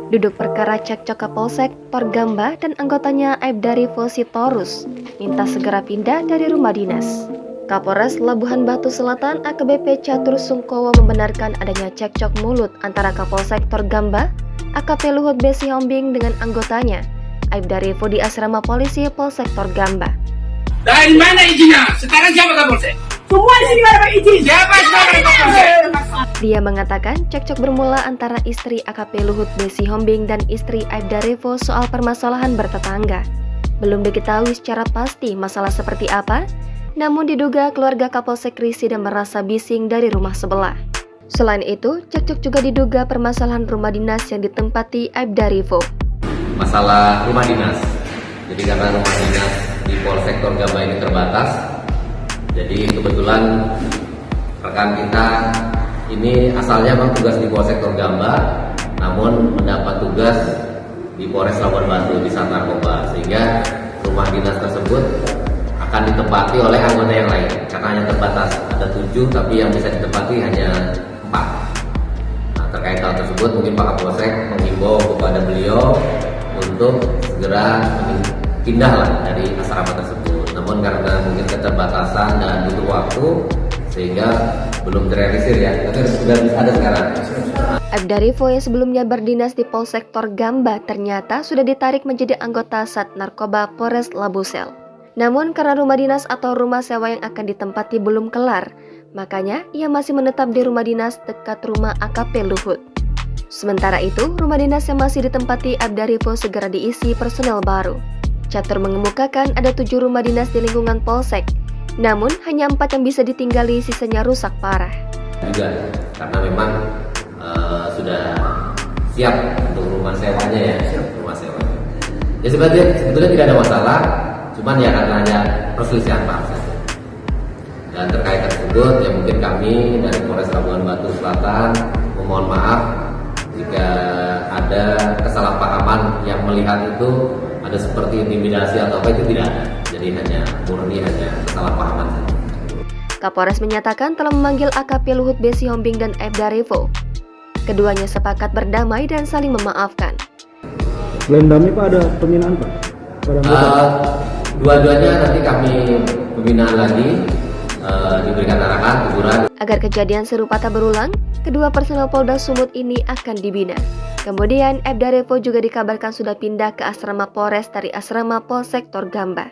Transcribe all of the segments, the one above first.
Duduk perkara cekcok Kapolsek Torgamba dan anggotanya Aibda Rivo Sitorus minta segera pindah dari rumah dinas. Kapolres Labuhan Batu Selatan AKBP Catur Sungkowo membenarkan adanya cekcok mulut antara Kapolsek Torgamba AKP Luhut B. Sihombing dengan anggotanya Aibda Rivo di asrama polisi Polsek Torgamba. Dari mana izinnya? Sekarang siapa Kapolsek? Semua di sini ada izin. Siapa sekarang Kapolsek? Dia mengatakan cekcok bermula antara istri AKP Luhut B. Sihombing dan istri Aibda Rivo soal permasalahan bertetangga. Belum diketahui secara pasti masalah seperti apa, namun diduga keluarga Kapolsek risih dan merasa bising dari rumah sebelah. Selain itu, cekcok juga diduga permasalahan rumah dinas yang ditempati Aibda Rivo. Masalah rumah dinas. Jadi karena rumah dinas di Polsek Torgamba ini terbatas, jadi kebetulan rekan kita ini asalnya memang tugas di Polsek Torgamba, namun mendapat tugas di Polres Labuhan Batu di Sat Narkoba, sehingga rumah dinas tersebut akan ditempati oleh anggota yang lain. Karena hanya terbatas ada 7, tapi yang bisa ditempati hanya 4. Nah, terkait hal tersebut, mungkin Pak Kapolsek menghimbau kepada beliau untuk segera pindahlah dari asrama tersebut. Namun karena mungkin keterbatasan dan butuh waktu, sehingga belum terrealisir ya, tapi sudah ada sekarang. Aibda Rivo yang sebelumnya berdinas di Polsek Torgamba ternyata sudah ditarik menjadi anggota Sat Narkoba Polres Labusel. Namun karena rumah dinas atau rumah sewa yang akan ditempati belum kelar, makanya ia masih menetap di rumah dinas dekat rumah AKP Luhut. Sementara itu, rumah dinas yang masih ditempati Aibda Rivo segera diisi personel baru. Catur mengemukakan ada 7 rumah dinas di lingkungan Polsek, namun hanya 4 yang bisa ditinggali, sisanya rusak parah. Juga karena memang sudah siap untuk rumah sewanya ya, rumah sewa. Ya sebetulnya tidak ada masalah, cuman ya karena hanya perselisihan paham saja. Dan terkait tersebut ya mungkin kami dari Polres Labuhan Batu Selatan memohon maaf jika ada kesalahpahaman yang melihat itu ada seperti intimidasi atau apa, itu tidak ada. Jadi hanya murni kesalahpahaman saja. Kapolres menyatakan telah memanggil AKP Luhut B. Sihombing dan Aibda Rivo. Keduanya sepakat berdamai dan saling memaafkan. Selain damai Pak, ada pembinaan Pak? Dua-duanya nanti kami pembinaan lagi, diberikan arahan, teguran. Agar kejadian serupa tak berulang, kedua personel Polda Sumut ini akan dibina. Kemudian Aibda Rivo juga dikabarkan sudah pindah ke asrama Polres dari asrama Polsek Torgamba.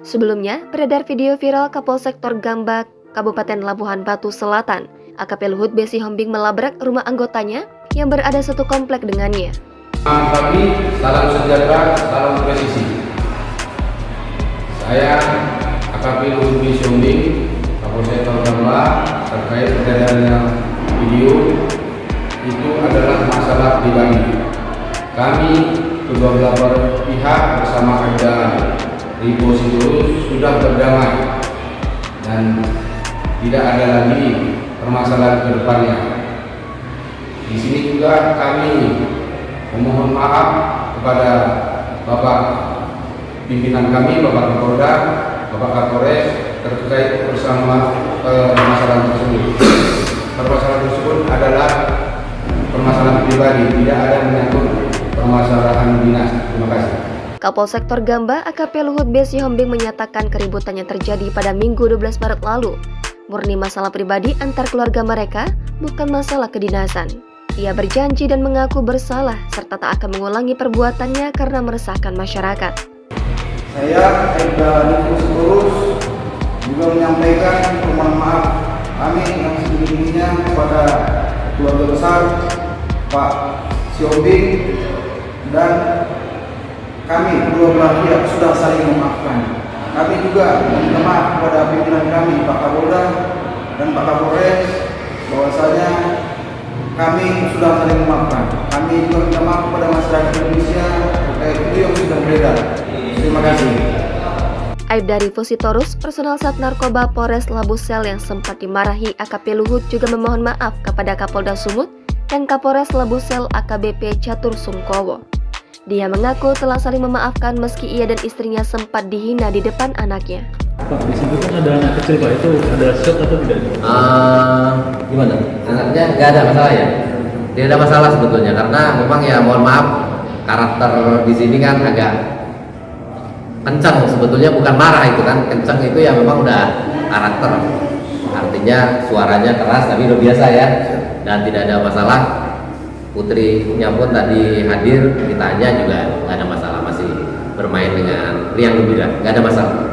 Sebelumnya, beredar video viral Kapolsek Torgamba, Kabupaten Labuhan Batu Selatan. AKP Luhut B. Sihombing melabrak rumah anggotanya yang berada satu komplek dengannya. Selamat pagi, salam sejahtera, salam presisi. Saya AKP Luhut B. Sihombing, Kapolsek Torgamba, terkait beredarnya video itu adalah masalah pribadi. Kami kedua belah pihak bersama Aibda Rivo Sitorus sudah berdamai dan tidak ada lagi permasalahan ke depannya. Di sini juga kami memohon maaf kepada Bapak pimpinan kami, Bapak Kapolda, Bapak Kapolres terkait bersama permasalahan tersebut. Permasalahan tersebut adalah permasalahan pribadi, tidak ada menyangkut permasalahan dinas. Terima kasih. Kapolsek Torgamba AKP Luhut B. Sihombing menyatakan keributan yang terjadi pada Minggu 12 Maret lalu murni masalah pribadi antar keluarga mereka, bukan masalah kedinasan. Ia berjanji dan mengaku bersalah serta tak akan mengulangi perbuatannya karena meresahkan masyarakat. Saya Aibda Rivo Sitorus juga menyampaikan permohonan maaf kami yang sebelumnya kepada keluarga besar Pak Sihombing, dan kami kedua belah pihak sudah saling memaafkan. Kami juga meminta maaf kepada pimpinan kami, Pak Kapolda dan Pak Kapolres, bahwasanya kami sudah saling memaafkan. Kami juga minta maaf kepada masyarakat Indonesia terkait video yang sudah beredar. Terima kasih. Aibda Rivo Sitorus, personel Sat Narkoba Polres Labusel yang sempat dimarahi AKP Luhut juga memohon maaf kepada Kapolda Sumut dan Kapolres Labusel AKBP Catur Sungkowo. Dia mengaku telah saling memaafkan meski ia dan istrinya sempat dihina di depan anaknya. Pak, disebutkan ada anak kecil Pak, itu ada shock atau tidak? Gimana? Anaknya nggak ada masalah ya? Tidak ada masalah sebetulnya, karena memang ya mohon maaf, karakter di sini kan agak kencang sebetulnya, bukan marah itu kan, kencang itu ya memang udah karakter, artinya suaranya keras tapi udah biasa ya, dan tidak ada masalah. Putrinya pun tadi hadir, ditanya juga nggak ada masalah, masih bermain dengan riang gembira, nggak ada masalah.